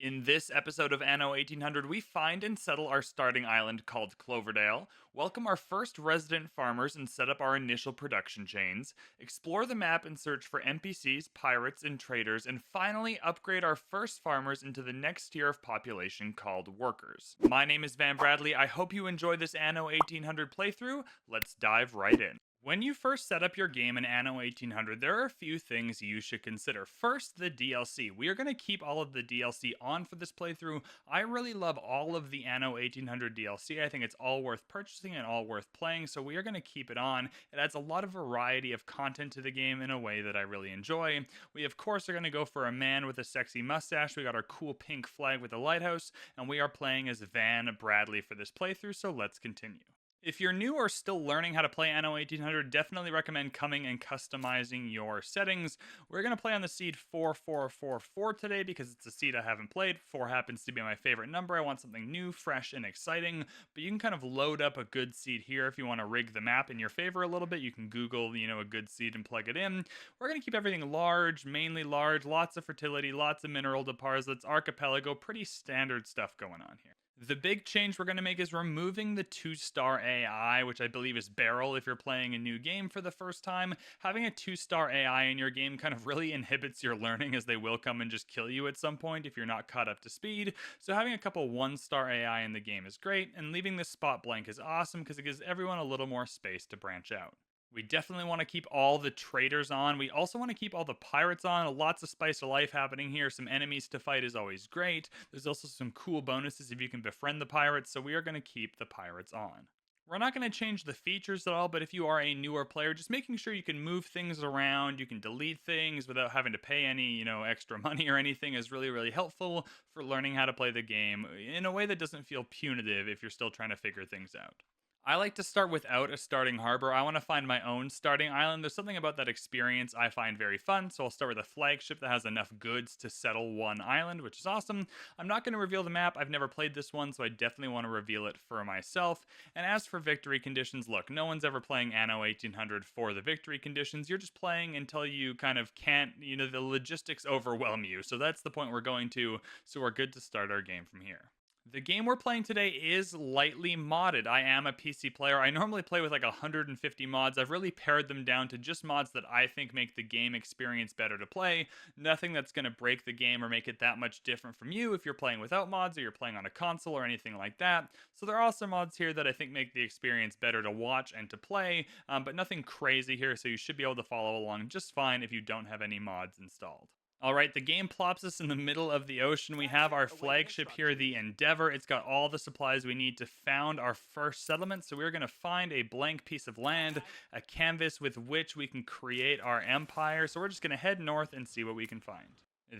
In this episode of Anno 1800, we find and settle our starting island called Cloverdale, welcome our first resident farmers and set up our initial production chains, explore the map and search for NPCs, pirates, and traders, and finally upgrade our first farmers into the next tier of population called workers. My name is VanBradley. I hope you enjoy this Anno 1800 playthrough. Let's dive right in. When you first set up your game in Anno 1800, there are a few things you should consider. First, the DLC. We are going to keep all of the DLC on for this playthrough. I really love all of the Anno 1800 DLC. I think it's all worth purchasing and all worth playing, so we are going to keep it on. It adds a lot of variety of content to the game in a way that I really enjoy. We, of course, are going to go for a man with a sexy mustache. We got our cool pink flag with a lighthouse, and we are playing as VanBradley for this playthrough, so let's continue. If you're new or still learning how to play Anno 1800, definitely recommend coming and customizing your settings. We're going to play on the seed 4444 today because it's a seed I haven't played. 4 happens to be my favorite number. I want something new, fresh, and exciting. But you can kind of load up a good seed here if you want to rig the map in your favor a little bit. You can Google, a good seed and plug it in. We're going to keep everything large, mainly large, lots of fertility, lots of mineral deposits, archipelago, pretty standard stuff going on here. The big change we're going to make is removing the 2-star AI, which I believe is Barrel if you're playing a new game for the first time. Having a 2-star AI in your game kind of really inhibits your learning, as they will come and just kill you at some point if you're not caught up to speed. So having a couple 1-star AI in the game is great, and leaving this spot blank is awesome because it gives everyone a little more space to branch out. We definitely want to keep all the traders on. We also want to keep all the pirates on. Lots of spice of life happening here. Some enemies to fight is always great. There's also some cool bonuses if you can befriend the pirates, so we are going to keep the pirates on. We're not going to change the features at all, but if you are a newer player, just making sure you can move things around, you can delete things without having to pay any, extra money or anything is really, really helpful for learning how to play the game in a way that doesn't feel punitive if you're still trying to figure things out. I like to start without a starting harbor. I want to find my own starting island. There's something about that experience I find very fun, so I'll start with a flagship that has enough goods to settle one island, which is awesome. I'm not going to reveal the map. I've never played this one, so I definitely want to reveal it for myself. And as for victory conditions, look, no one's ever playing Anno 1800 for the victory conditions. You're just playing until you kind of can't, the logistics overwhelm you. So that's the point we're going to, so we're good to start our game from here. The game we're playing today is lightly modded. I am a PC player. I normally play with like 150 mods. I've really pared them down to just mods that I think make the game experience better to play. Nothing that's going to break the game or make it that much different from you if you're playing without mods or you're playing on a console or anything like that. So there are some mods here that I think make the experience better to watch and to play, but nothing crazy here, so you should be able to follow along just fine if you don't have any mods installed. All right, the game plops us in the middle of the ocean. We have our flagship here, the Endeavor. It's got all the supplies we need to found our first settlement. So we're going to find a blank piece of land, a canvas with which we can create our empire. So we're just going to head north and see what we can find.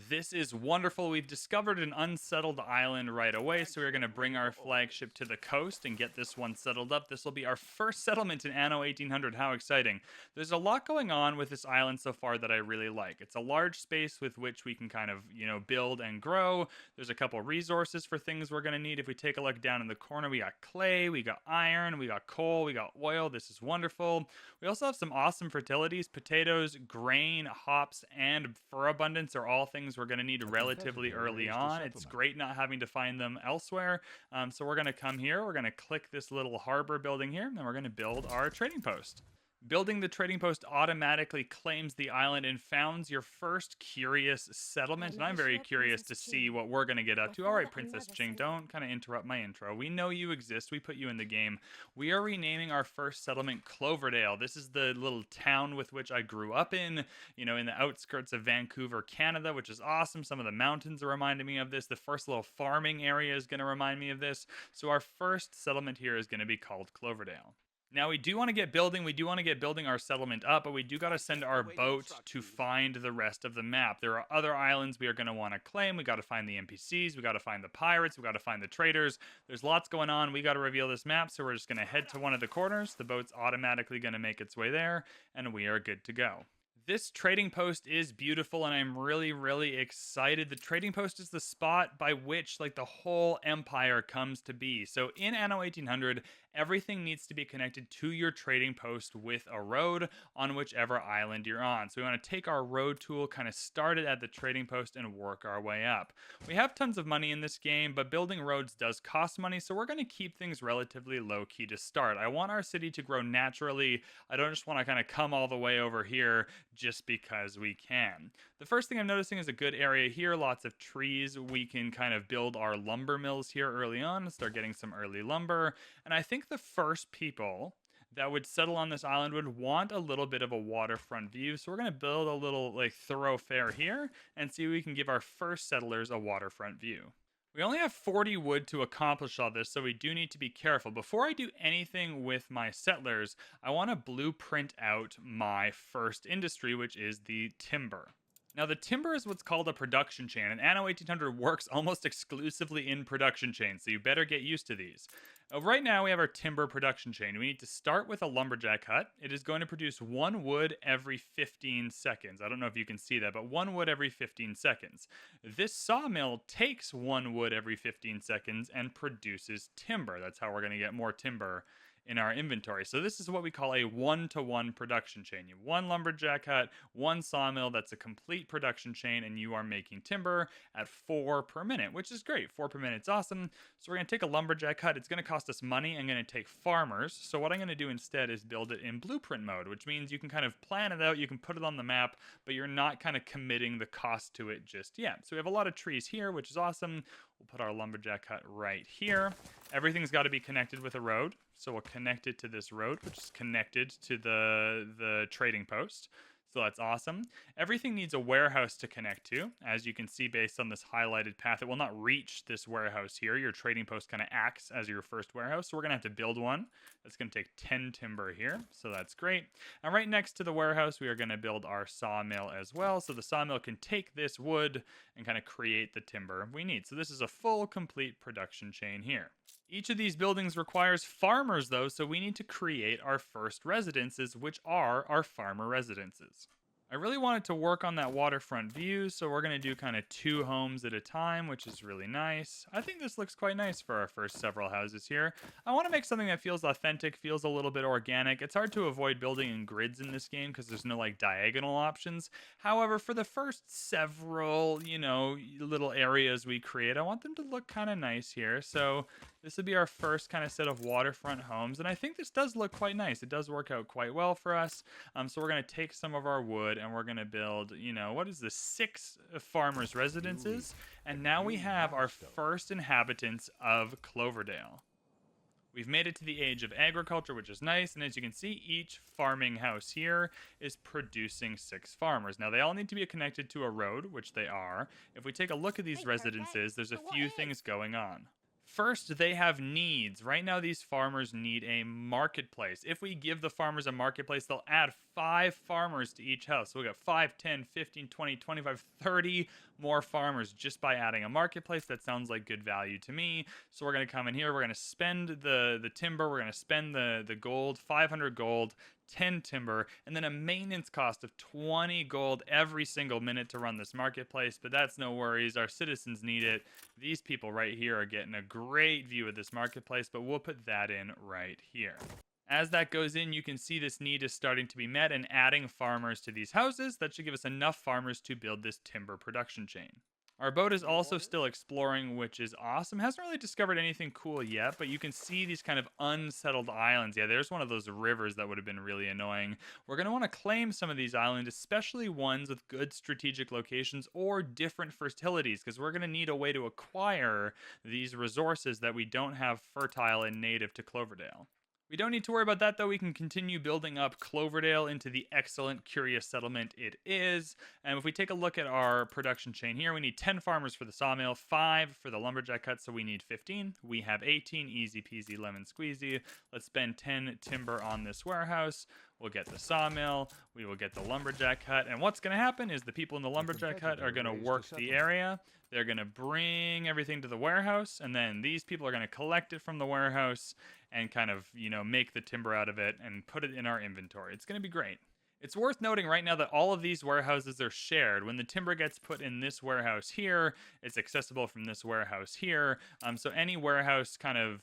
This is wonderful. We've discovered an unsettled island right away, so we're going to bring our flagship to the coast and get this one settled up. This will be our first settlement in Anno 1800. How exciting. There's a lot going on with this island so far that I really like. It's a large space with which we can kind of, build and grow. There's a couple resources for things we're going to need. If we take a look down in the corner, we got clay, we got iron, we got coal, we got oil. This is wonderful. We also have some awesome fertilities. Potatoes, grain, hops, and fur abundance are all things we're going to need relatively early on. It's great not having to find them elsewhere. So we're going to come here. We're going to click this little harbor building here, and we're going to build our trading post. Building the trading post automatically claims the island and founds your first curious settlement. And I'm very curious to see what we're going to get up to. All right, Princess Ching, don't kind of interrupt my intro. We know you exist. We put you in the game. We are renaming our first settlement Cloverdale. This is the little town with which I grew up in the outskirts of Vancouver, Canada, which is awesome. Some of the mountains are reminding me of this. The first little farming area is going to remind me of this. So our first settlement here is going to be called Cloverdale. Now, we do want to get building. We do want to get building our settlement up, but we do got to send our boat to find the rest of the map. There are other islands we are going to want to claim. We got to find the NPCs. We got to find the pirates. We got to find the traders. There's lots going on. We got to reveal this map, so we're just going to head to one of the corners. The boat's automatically going to make its way there, and we are good to go. This trading post is beautiful, and I'm really, really excited. The trading post is the spot by which the whole empire comes to be. So in Anno 1800, everything needs to be connected to your trading post with a road on whichever island you're on. So we want to take our road tool, kind of start it at the trading post and work our way up. We have tons of money in this game, but building roads does cost money, so we're going to keep things relatively low key to start. I want our city to grow naturally. I don't just want to kind of come all the way over here just because we can. The first thing I'm noticing is a good area here, lots of trees. We can kind of build our lumber mills here early on and start getting some early lumber. And I think the first people that would settle on this island would want a little bit of a waterfront view. So we're going to build a little like thoroughfare here and see if we can give our first settlers a waterfront view. We only have 40 wood to accomplish all this, so we do need to be careful. Before I do anything with my settlers, I want to blueprint out my first industry, which is the timber. Now, the timber is what's called a production chain, and Anno 1800 works almost exclusively in production chains, so you better get used to these. Right now, we have our timber production chain. We need to start with a lumberjack hut. It is going to produce 1 wood every 15 seconds. I don't know if you can see that, but 1 wood every 15 seconds. This sawmill takes 1 wood every 15 seconds and produces timber. That's how we're going to get more timber in our inventory. So this is what we call a 1-to-1 production chain. You have 1 lumberjack hut, 1 sawmill. That's a complete production chain, and you are making timber at 4 per minute, which is great. 4 per minute is awesome. So we're going to take a lumberjack hut. It's going to cost us money. I'm going to take farmers. So what I'm going to do instead is build it in blueprint mode, which means you can kind of plan it out. You can put it on the map, but you're not kind of committing the cost to it just yet. So we have a lot of trees here, which is awesome. We'll put our lumberjack hut right here. Everything's got to be connected with a road. So we'll connect it to this road, which is connected to the trading post. So that's awesome. Everything needs a warehouse to connect to. As you can see, based on this highlighted path, it will not reach this warehouse here. Your trading post kind of acts as your first warehouse. So we're going to have to build one. That's going to take 10 timber here. So that's great. And right next to the warehouse, we are going to build our sawmill as well. So the sawmill can take this wood and kind of create the timber we need. So this is a full, complete production chain here. Each of these buildings requires farmers, though, so we need to create our first residences, which are our farmer residences. I really wanted to work on that waterfront view, so we're going to do kind of 2 homes at a time, which is really nice. I think this looks quite nice for our first several houses here. I want to make something that feels authentic, feels a little bit organic. It's hard to avoid building in grids in this game because there's no like diagonal options. However, for the first several, little areas we create, I want them to look kind of nice here. So this would be our first kind of set of waterfront homes, and I think this does look quite nice. It does work out quite well for us. So we're going to take some of our wood and we're going to build, what is this, 6 farmers' residences, and now we have our first inhabitants of Cloverdale. We've made it to the age of agriculture, which is nice, and as you can see, each farming house here is producing 6 farmers. Now, they all need to be connected to a road, which they are. If we take a look at these residences, there's a few things going on. First, they have needs. Right now, these farmers need a marketplace. If we give the farmers a marketplace, they'll add 5 farmers to each house. So we got 5, 10, 15, 20, 25, 30 more farmers just by adding a marketplace. That sounds like good value to me. So we're going to come in here. We're going to spend the timber. We're going to spend the gold, 500 gold, 10 timber, and then a maintenance cost of 20 gold every single minute to run this marketplace. But that's no worries. Our citizens need it. These people right here are getting a great view of this marketplace, but we'll put that in right here. As that goes in, you can see this need is starting to be met, and adding farmers to these houses, that should give us enough farmers to build this timber production chain. Our boat is also still exploring, which is awesome. Hasn't really discovered anything cool yet, but you can see these kind of unsettled islands. Yeah, there's one of those rivers that would have been really annoying. We're going to want to claim some of these islands, especially ones with good strategic locations or different fertilities, because we're going to need a way to acquire these resources that we don't have fertile and native to Cloverdale. We don't need to worry about that, though. We can continue building up Cloverdale into the excellent, curious settlement it is. And if we take a look at our production chain here, we need 10 farmers for the sawmill, 5 for the lumberjack hut, so we need 15. We have 18, easy peasy, lemon squeezy. Let's spend 10 timber on this warehouse. We'll get the sawmill, we will get the lumberjack hut, and what's going to happen is the people in the lumberjack hut are going to work the area. They're going to bring everything to the warehouse, and then these people are going to collect it from the warehouse and kind of, make the timber out of it and put it in our inventory. It's going to be great. It's worth noting right now that all of these warehouses are shared. When the timber gets put in this warehouse here, it's accessible from this warehouse here. So any warehouse kind of,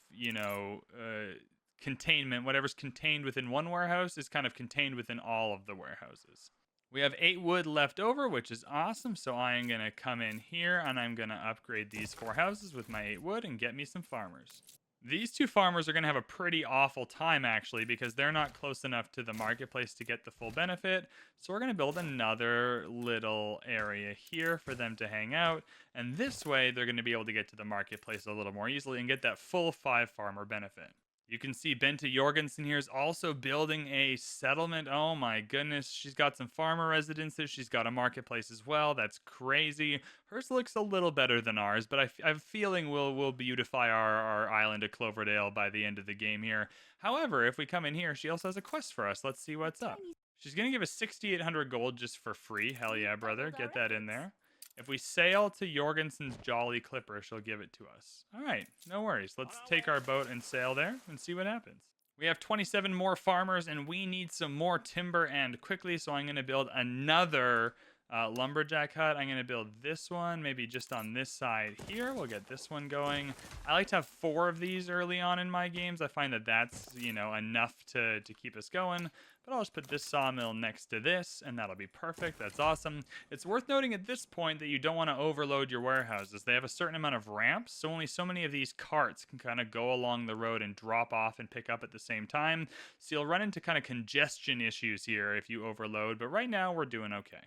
containment. Whatever's contained within one warehouse is kind of contained within all of the warehouses. We have 8 wood left over, which is awesome. So I am going to come in here and I'm going to upgrade these 4 houses with my 8 wood and get me some farmers. These 2 farmers are going to have a pretty awful time, actually, because they're not close enough to the marketplace to get the full benefit. So we're going to build another little area here for them to hang out. And this way, they're going to be able to get to the marketplace a little more easily and get that full 5 farmer benefit. You can see Bente Jorgensen here is also building a settlement. Oh my goodness. She's got some farmer residences. She's got a marketplace as well. That's crazy. Hers looks a little better than ours, but I have a feeling we'll beautify our island of Cloverdale by the end of the game here. However, if we come in here, she also has a quest for us. Let's see what's up. She's going to give us 6,800 gold just for free. Hell yeah, brother. Get that in there. If we sail to Jorgensen's Jolly Clipper, she'll give it to us. All right, no worries. Let's take our boat and sail there and see what happens. We have 27 more farmers, and we need some more timber and quickly, so I'm going to build another lumberjack hut. I'm going to build this one, maybe just on this side here. We'll get this one going. I like to have 4 of these early on in my games. I find that that's, enough to keep us going. But I'll just put this sawmill next to this, and that'll be perfect. That's awesome. It's worth noting at this point that you don't want to overload your warehouses. They have a certain amount of ramps, so only so many of these carts can kind of go along the road and drop off and pick up at the same time. So you'll run into kind of congestion issues here if you overload, but right now we're doing okay.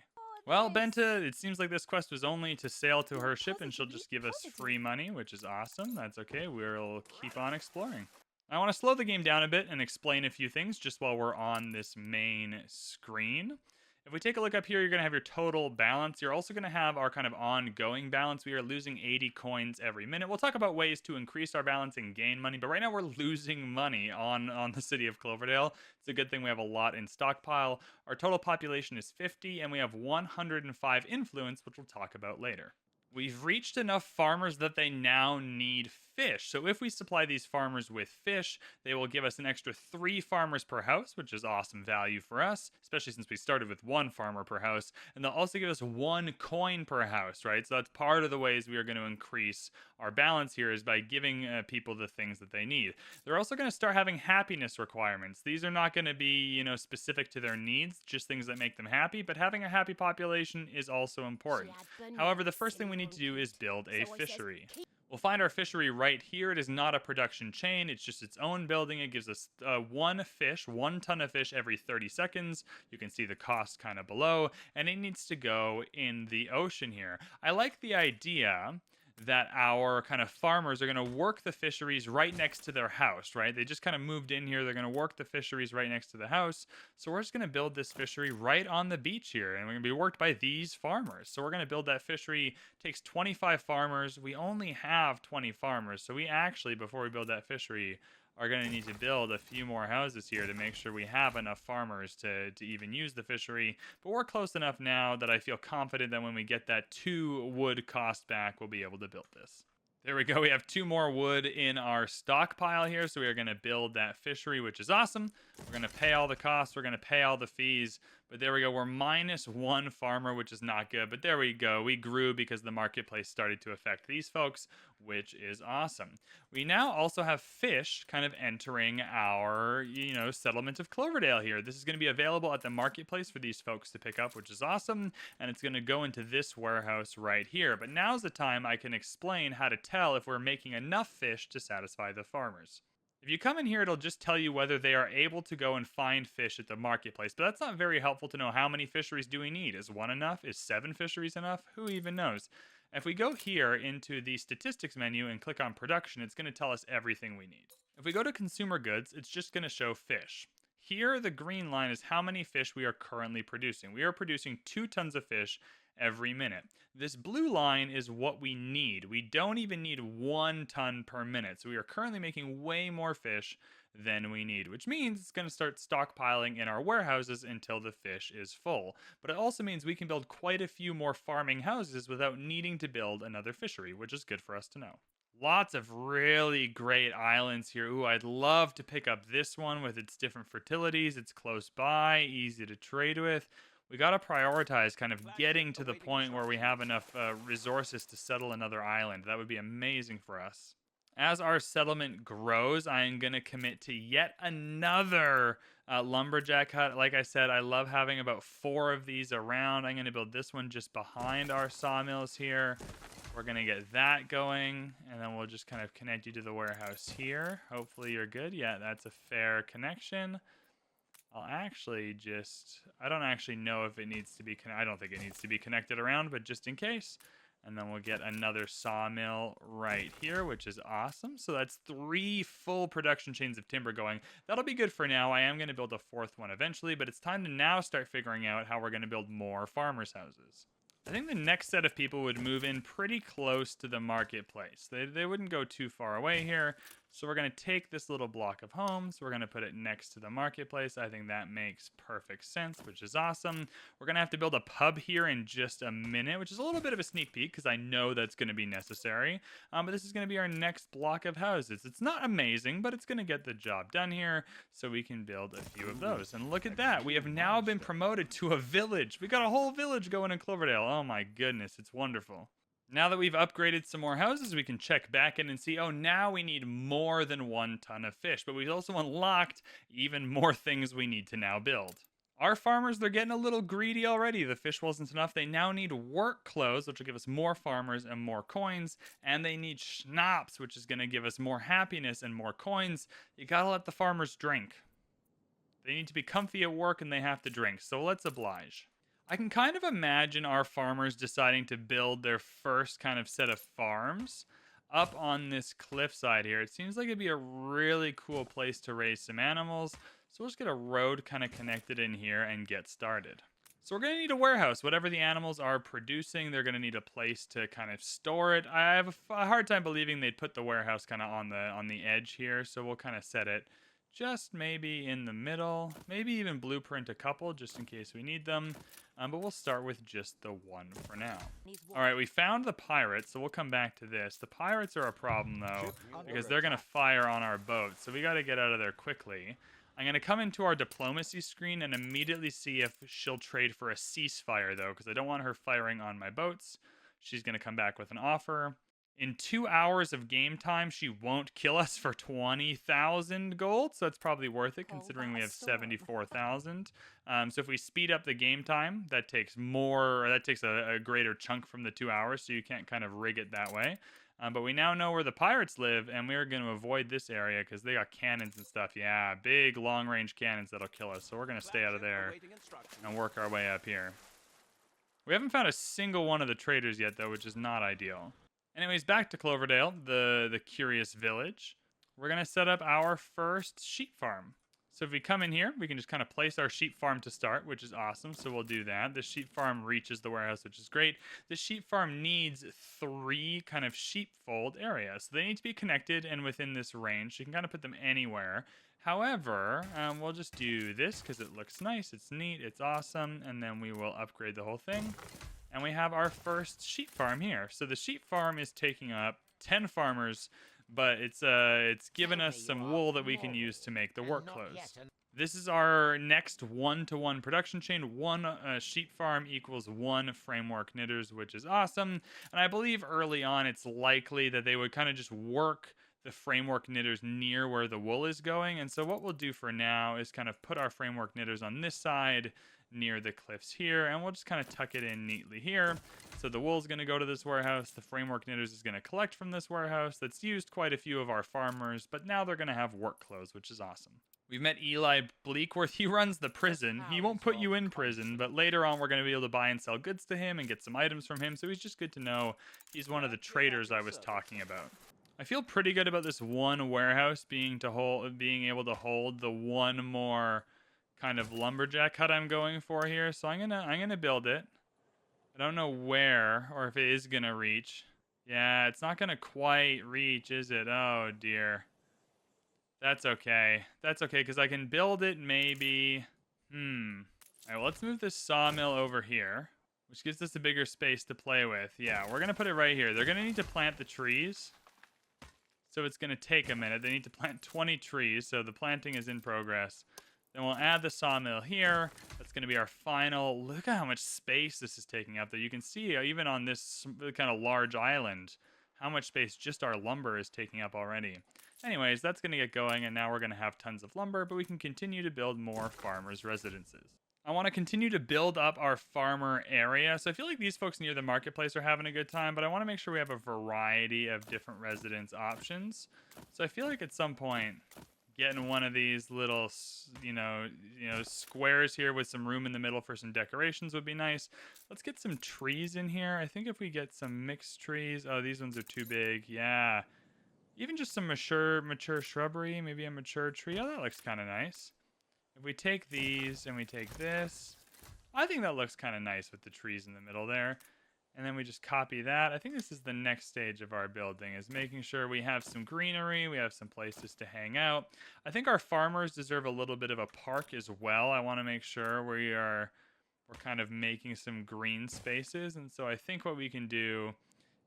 Well, Bente, it seems like this quest was only to sail to her ship, and she'll just give us free money, which is awesome. That's okay. We'll keep on exploring. I want to slow the game down a bit and explain a few things just while we're on this main screen. If we take a look up here, you're going to have your total balance. You're also going to have our kind of ongoing balance. We are losing 80 coins every minute. We'll talk about ways to increase our balance and gain money, but right now we're losing money on the city of Cloverdale. It's a good thing we have a lot in stockpile. Our total population is 50, and we have 105 influence, which we'll talk about later. We've reached enough farmers that they now need fish. So if we supply these farmers with fish, they will give us an extra 3 farmers per house, which is awesome value for us, especially since we started with 1 farmer per house. And they'll also give us 1 coin per house, right? So that's part of the ways we are going to increase our balance here is by giving people the things that they need. They're also going to start having happiness requirements. These are not going to be, specific to their needs, just things that make them happy, but having a happy population is also important. However, the first thing we need to do is build a fishery. We'll find our fishery right here. It is not a production chain. It's just its own building. It gives us 1 ton of fish every 30 seconds. You can see the cost kind of below, and it needs to go in the ocean here. I like the idea that our kind of farmers are going to work the fisheries right next to their house, right? They just kind of moved in here. They're going to work the fisheries right next to the house. So we're just going to build this fishery right on the beach here, and we're going to be worked by these farmers. So we're going to build that fishery. It takes 25 farmers. We only have 20 farmers. So we actually, before we build that fishery, are going to need to build a few more houses here to make sure we have enough farmers to even use the fishery. But we're close enough now that I feel confident that when we get that 2 wood cost back, we'll be able to build this. There we go. We have 2 more wood in our stockpile here, so we are going to build that fishery, which is awesome. We're going to pay all the costs. We're going to pay all the fees. But there we go. We're minus 1 farmer, which is not good. But there we go. We grew because the marketplace started to affect these folks, which is awesome. We now also have fish kind of entering our, settlement of Cloverdale here. This is going to be available at the marketplace for these folks to pick up, which is awesome. And it's going to go into this warehouse right here. But now's the time I can explain how to tell if we're making enough fish to satisfy the farmers. If you come in here, it'll just tell you whether they are able to go and find fish at the marketplace. But that's not very helpful to know how many fisheries do we need. Is 1 enough? Is 7 fisheries enough? Who even knows? If we go here into the statistics menu and click on production, it's going to tell us everything we need. If we go to consumer goods, it's just going to show fish. Here, the green line is how many fish we are currently producing. We are producing 2 tons of fish every minute. This blue line is what we need. We don't even need 1 ton per minute. So we are currently making way more fish than we need, which means it's going to start stockpiling in our warehouses until the fish is full. But it also means we can build quite a few more farming houses without needing to build another fishery, which is good for us to know. Lots of really great islands here. Ooh, I'd love to pick up this one with its different fertilities. It's close by, easy to trade with. We got to prioritize kind of getting to the point where we have enough resources to settle another island. That would be amazing for us. As our settlement grows, I am going to commit to yet another lumberjack hut. Like I said, I love having about 4 of these around. I'm going to build this one just behind our sawmills here. We're going to get that going, and then we'll just kind of connect you to the warehouse here. Hopefully you're good. Yeah, that's a fair connection. I'll actually just, I don't actually know if it needs to be, I don't think it needs to be connected around, but just in case. And then we'll get another sawmill right here, which is awesome. So that's 3 full production chains of timber going. That'll be good for now. I am going to build a 4th one eventually, but it's time to now start figuring out how we're going to build more farmers' houses. I think the next set of people would move in pretty close to the marketplace. They wouldn't go too far away here. So we're going to take this little block of homes. We're going to put it next to the marketplace. I think that makes perfect sense, which is awesome. We're going to have to build a pub here in just a minute, which is a little bit of a sneak peek because I know that's going to be necessary. But this is going to be our next block of houses. It's not amazing, but it's going to get the job done here. So we can build a few of those. And look at that. We have now been promoted to a village. We got a whole village going in Cloverdale. Oh my goodness. It's wonderful. Now that we've upgraded some more houses, we can check back in and see, oh, now we need more than 1 ton of fish, but we've also unlocked even more things we need to now build. Our farmers, they're getting a little greedy already. The fish wasn't enough. They now need work clothes, which will give us more farmers and more coins, and they need schnapps, which is going to give us more happiness and more coins. You gotta let the farmers drink. They need to be comfy at work and they have to drink, so let's oblige. I can kind of imagine our farmers deciding to build their first kind of set of farms up on this cliffside here. It seems like it'd be a really cool place to raise some animals. So we'll just get a road kind of connected in here and get started. So we're going to need a warehouse. Whatever the animals are producing, they're going to need a place to kind of store it. I have a hard time believing they'd put the warehouse kind of on the edge here. So we'll kind of set it just maybe in the middle, maybe even blueprint a couple just in case we need them. But we'll start with just the one for now. All right, we found the pirates, so we'll come back to this. The pirates are a problem, though, because they're going to fire on our boat, so we got to get out of there quickly. I'm going to come into our diplomacy screen and immediately see if she'll trade for a ceasefire, though, because I don't want her firing on my boats. She's going to come back with an offer. In 2 hours of game time, she won't kill us for 20,000 gold, so that's probably worth it considering we have 74,000. So if we speed up the game time, that takes a greater chunk from the 2 hours, so you can't kind of rig it that way. But we now know where the pirates live, and we're going to avoid this area because they got cannons and stuff. Yeah, big long-range cannons that'll kill us, so we're going to stay out of there and work our way up here. We haven't found a single one of the traders yet, though, which is not ideal. Anyways, back to Cloverdale, the curious village. We're going to set up our first sheep farm. So if we come in here, we can just kind of place our sheep farm to start, which is awesome. So we'll do that. The sheep farm reaches the warehouse, which is great. The sheep farm needs 3 kind of sheepfold areas. So they need to be connected and within this range. You can kind of put them anywhere. However, we'll just do this because it looks nice. It's neat. It's awesome. And then we will upgrade the whole thing. And we have our first sheep farm here. So the sheep farm is taking up 10 farmers, but it's given us some wool that we can use to make the work clothes. This is our next 1-to-1 production chain. 1 sheep farm equals 1 framework knitters, which is awesome. And I believe early on it's likely that they would kind of just work the framework knitters near where the wool is going. And so what we'll do for now is kind of put our framework knitters on this side near the cliffs here, and we'll just kind of tuck it in neatly here. So the wool's going to go to this warehouse. The framework knitters is going to collect from this warehouse. That's used quite a few of our farmers, but now they're going to have work clothes, which is awesome. We've met Eli Bleakworth. He runs the prison. He won't put you in prison, but later on we're going to be able to buy and sell goods to him and get some items from him, so he's just good to know. He's one of the traders I was talking about. I feel pretty good about this one warehouse being able to hold the one more kind of lumberjack hut I'm going for here. So I'm gonna build it. I don't know where or if it is gonna reach. Yeah, it's not gonna quite reach, is it? Oh dear. That's okay. That's okay, because I can build it maybe. Alright, well, let's move this sawmill over here, which gives us a bigger space to play with. Yeah, we're gonna put it right here. They're gonna need to plant the trees. So it's gonna take a minute. They need to plant 20 trees, so the planting is in progress. Then we'll add the sawmill here. That's going to be our final. Look at how much space this is taking up there. You can see even on this kind of large island how much space just our lumber is taking up already. Anyways, that's going to get going, and now we're going to have tons of lumber, but we can continue to build more farmers' residences. I want to continue to build up our farmer area. So I feel like these folks near the marketplace are having a good time, but I want to make sure we have a variety of different residence options. So I feel like at some point, getting one of these little, squares here with some room in the middle for some decorations would be nice. Let's get some trees in here. I think if we get some mixed trees, oh, these ones are too big. Yeah, even just some mature shrubbery, maybe a mature tree. Oh, that looks kind of nice. If we take these and we take this, I think that looks kind of nice with the trees in the middle there. And then we just copy that. I think this is the next stage of our building, is making sure we have some greenery, we have some places to hang out. I think our farmers deserve a little bit of a park as well. I want to make sure we're kind of making some green spaces. And so I think what we can do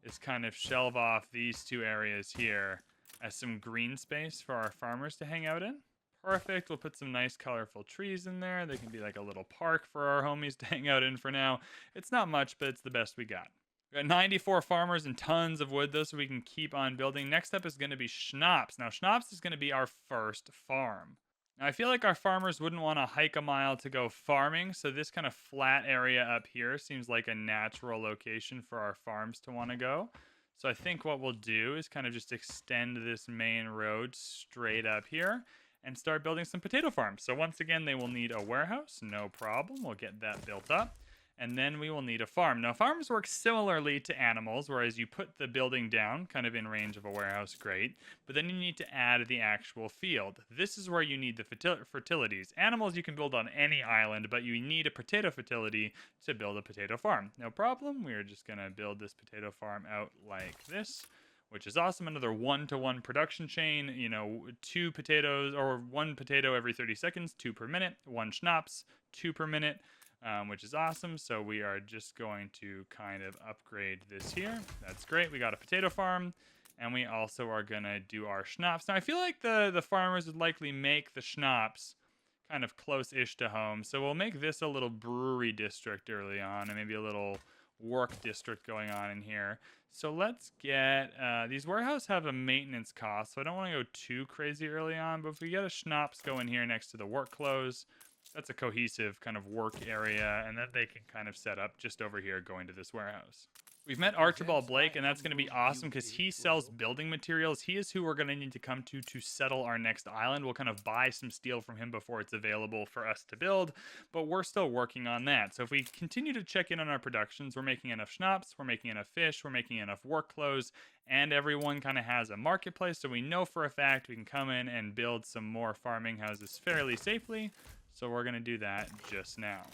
is kind of shelve off these two areas here as some green space for our farmers to hang out in. Perfect. We'll put some nice colorful trees in there. They can be like a little park for our homies to hang out in for now. It's not much, but it's the best we got. We got 94 farmers and tons of wood, though, so we can keep on building. Next up is going to be Schnapps. Now, Schnapps is going to be our first farm. Now, I feel like our farmers wouldn't want to hike a mile to go farming, so this kind of flat area up here seems like a natural location for our farms to want to go. So I think what we'll do is kind of just extend this main road straight up here and start building some potato farms. So once again, they will need a warehouse, no problem. We'll get that built up. And then we will need a farm. Now, farms work similarly to animals, whereas you put the building down, kind of in range of a warehouse, great. But then you need to add the actual field. This is where you need the fertilities. Animals you can build on any island, but you need a potato fertility to build a potato farm. No problem. We are just gonna build this potato farm out like this, which is awesome. Another 1-to-1 production chain, 2 potatoes, or 1 potato every 30 seconds, 2 per minute, 1 schnapps, 2 per minute, which is awesome. So we are just going to kind of upgrade this here. That's great. We got a potato farm, and we also are going to do our schnapps. Now, I feel like the farmers would likely make the schnapps kind of close-ish to home. So we'll make this a little brewery district early on, and maybe a little work district going on in here. So let's get, these warehouses have a maintenance cost, so I don't want to go too crazy early on, but if we get a schnapps going here next to the work clothes, that's a cohesive kind of work area, and then they can kind of set up just over here going to this warehouse. We've met Archibald Blake, and that's going to be awesome because he sells building materials. He is who we're going to need to come to settle our next island. We'll kind of buy some steel from him before it's available for us to build, but we're still working on that. So if we continue to check in on our productions, we're making enough schnapps, we're making enough fish, we're making enough work clothes, and everyone kind of has a marketplace, so we know for a fact we can come in and build some more farming houses fairly safely. So we're going to do that just now.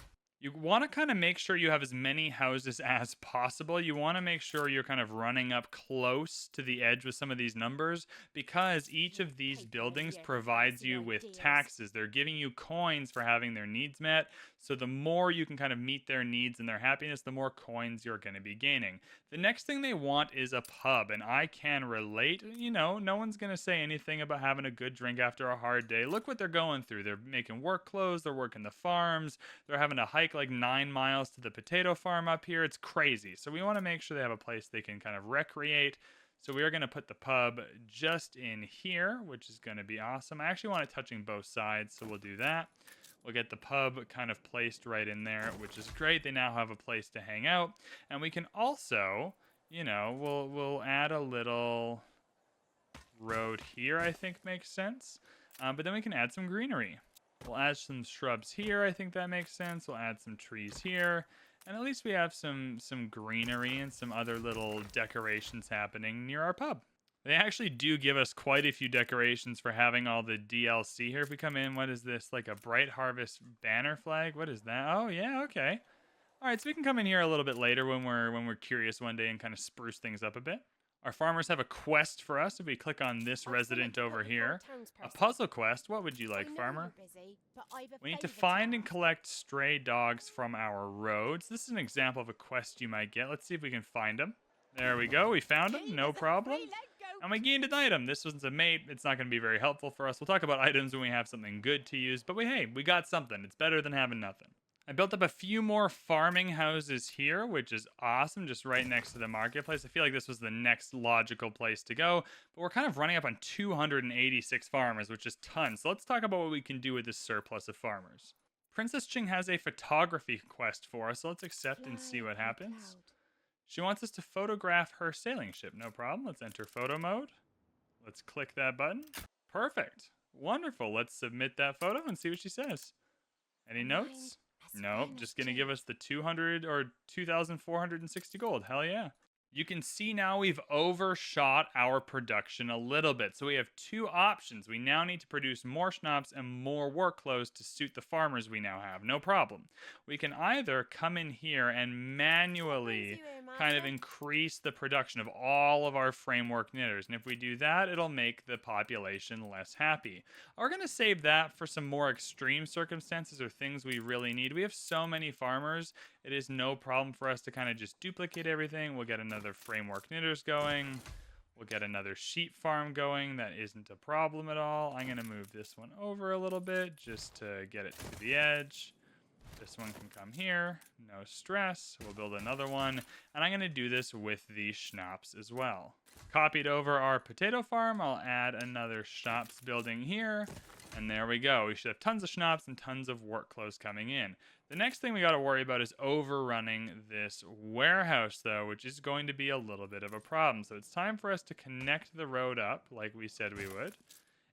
You want to kind of make sure you have as many houses as possible. You want to make sure you're kind of running up close to the edge with some of these numbers, because each of these buildings provides you with taxes. They're giving you coins for having their needs met. So the more you can kind of meet their needs and their happiness, the more coins you're going to be gaining. The next thing they want is a pub, and I can relate. No one's going to say anything about having a good drink after a hard day. Look what they're going through. They're making work clothes, they're working the farms, they're having to hike like 9 miles to the potato farm up here. It's crazy. So we want to make sure they have a place they can kind of recreate. So we are going to put the pub just in here, which is going to be awesome. I actually want it touching both sides, so we'll do that. We'll get the pub kind of placed right in there, which is great. They now have a place to hang out. And we can also, we'll add a little road here, I think makes sense. But then we can add some greenery. We'll add some shrubs here. I think that makes sense. We'll add some trees here. And at least we have some greenery and some other little decorations happening near our pub. They actually do give us quite a few decorations for having all the DLC here. If we come in, what is this? Like a Bright Harvest banner flag? What is that? Oh, yeah, okay. All right, so we can come in here a little bit later when we're curious one day and kind of spruce things up a bit. Our farmers have a quest for us. If we click on this resident over here, a puzzle quest. What would you like, farmer? We need to find and collect stray dogs from our roads. This is an example of a quest you might get. Let's see if we can find them. There we go. We found them. No problem. And we gained an item. This one's a mate. It's not going to be very helpful for us. We'll talk about items when we have something good to use. But hey, we got something. It's better than having nothing. I built up a few more farming houses here, which is awesome, just right next to the marketplace. I feel like this was the next logical place to go, but we're kind of running up on 286 farmers, which is tons. So let's talk about what we can do with this surplus of farmers. Princess Ching has a photography quest for us, so let's accept and see what happens. She wants us to photograph her sailing ship. No problem. Let's enter photo mode. Let's click that button. Perfect. Wonderful. Let's submit that photo and see what she says. Any notes? Nope, just gonna give us the 200 or 2,460 gold. Hell yeah. You can see now we've overshot our production a little bit. So we have two options. We now need to produce more schnapps and more work clothes to suit the farmers we now have. No problem. We can either come in here and manually kind of increase the production of all of our framework knitters. And if we do that, it'll make the population less happy. We're going to save that for some more extreme circumstances or things we really need. We have so many farmers. It is no problem for us to kind of just duplicate everything. We'll get another framework knitters going. We'll get another sheep farm going. That isn't a problem at all. I'm going to move this one over a little bit just to get it to the edge. This one can come here. No stress. We'll build another one. And I'm going to do this with the schnapps as well. Copied over our potato farm. I'll add another schnapps building here. And there we go. We should have tons of schnapps and tons of work clothes coming in. The next thing we got to worry about is overrunning this warehouse, though, which is going to be a little bit of a problem. So it's time for us to connect the road up, like we said we would,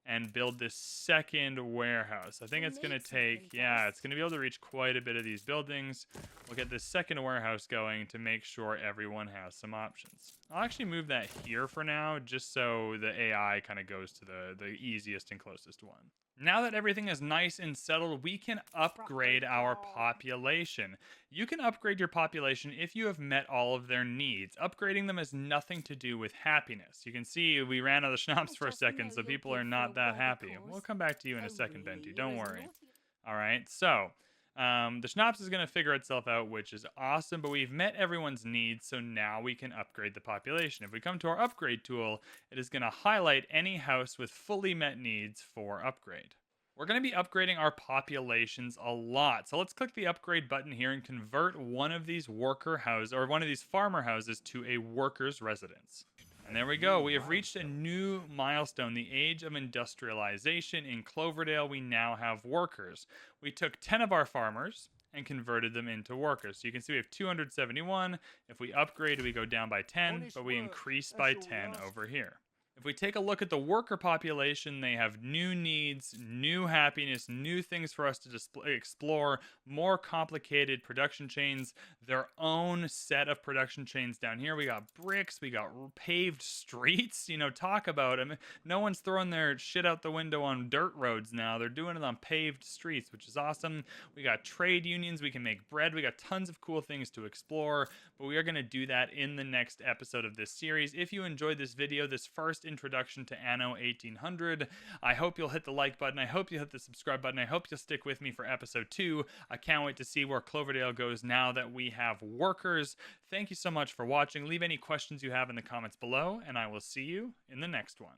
and build this second warehouse. I think it's going to take, it's going to be able to reach quite a bit of these buildings. We'll get this second warehouse going to make sure everyone has some options. I'll actually move that here for now, just so the AI kind of goes to the easiest and closest one. Now that everything is nice and settled, we can upgrade our population. You can upgrade your population if you have met all of their needs. Upgrading them has nothing to do with happiness. You can see we ran out of schnapps for a second, so people are not that happy. We'll come back to you in a second, Benty. Don't worry. All right, so the schnapps is going to figure itself out, which is awesome, but we've met everyone's needs, so now we can upgrade the population. If we come to our upgrade tool, it is going to highlight any house with fully met needs for upgrade. We're going to be upgrading our populations a lot, so let's click the upgrade button here and convert one of these worker houses, or one of these farmer houses, to a worker's residence. And there we go. We have reached a new milestone, the age of industrialization. In Cloverdale, we now have workers. We took 10 of our farmers and converted them into workers. So you can see we have 271. If we upgrade, we go down by 10, but we increase by 10 over here. If we take a look at the worker population, they have new needs, new happiness, new things for us to explore, more complicated production chains, their own set of production chains down here. We got bricks, we got paved streets, talk about them. No one's throwing their shit out the window on dirt roads now. They're doing it on paved streets, which is awesome. We got trade unions, we can make bread, we got tons of cool things to explore, but we are going to do that in the next episode of this series. If you enjoyed this video, this first introduction to Anno 1800, I hope you'll hit the like button. I hope you'll hit the subscribe button. I hope you'll stick with me for episode 2. I can't wait to see where Cloverdale goes now that we have workers. Thank you so much for watching. Leave any questions you have in the comments below, and I will see you in the next one.